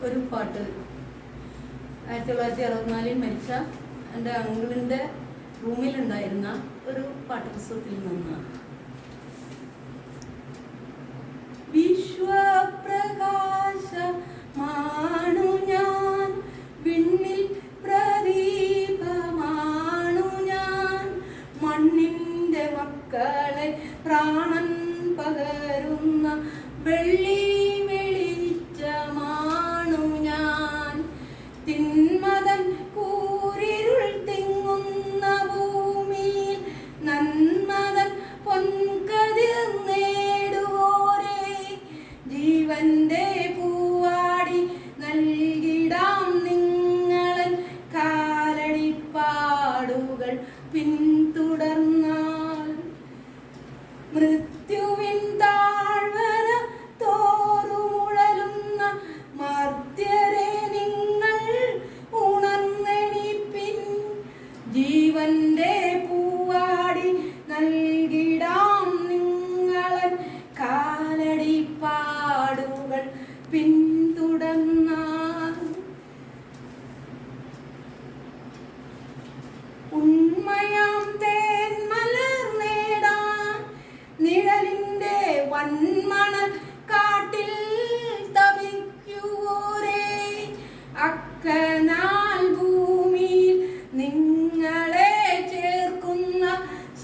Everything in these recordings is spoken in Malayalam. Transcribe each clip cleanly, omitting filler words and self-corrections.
ഒരു പാട്ട് 1964 മരിച്ച എൻ്റെ അങ്കിളിൻ്റെ റൂമിലുണ്ടായിരുന്ന ഒരു പാട്ട് പുസ്തകത്തിൽ നിന്നാണ്. വിശ്വപ്രകാശമാണു ഞാൻ, വിണ്ണിൽ പ്രദീപമാണു ഞാൻ, മണ്ണിൻ്റെ മക്കളെ പ്രാണൻ പകരുന്ന വെള്ളി വെളിച്ചമാണു ഞാൻ. തിന്മതൻ കൂരിരുൾ തിങ്ങുന്ന ഭൂമിയിൽ നന്മതൻ പൊൻകതിർ നേടുവോരേ, ജീവന്റെ പൂവാടി നൽകിടാം നിങ്ങളൻ കാലടിപ്പാടുകൾ പിന്തുടർന്നാൽ. മൃത്യുവിൻ താഴ്വര തോറുമുഴലുന്ന മർത്യരെ നിങ്ങൾ ഉണർന്നെണിപ്പിൻ, ജീവന്റെ പൂവാടി നൽകിടാം നിങ്ങളൻ കാലടിപ്പാടുകൾ പിന്തുടർന്നാൽ. ഉണ്മയാം തേന്മലർ നേടാൻ നിഴലിൻ്റെ വന്മണൽ കാട്ടിൽ തപിക്കുവോരേ, അക്കനാൽ ഭൂമിയിൽ നിങ്ങളെ ചേർക്കുന്ന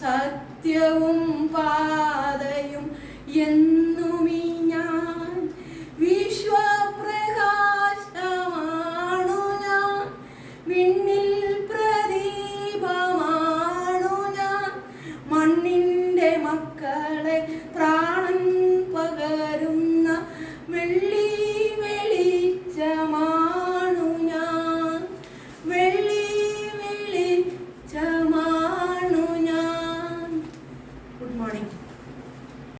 സത്യവും പാതയും എന്നുമീ ഞാൻ. വിശ്വപ്രകാശമാണു ഞാൻ, വിണ്ണിൽ പ്രദീപമാണു ഞാൻ, മണ്ണിൻ്റെ മക്കളെ പ്രാണൻ പകരുന്ന വെള്ളി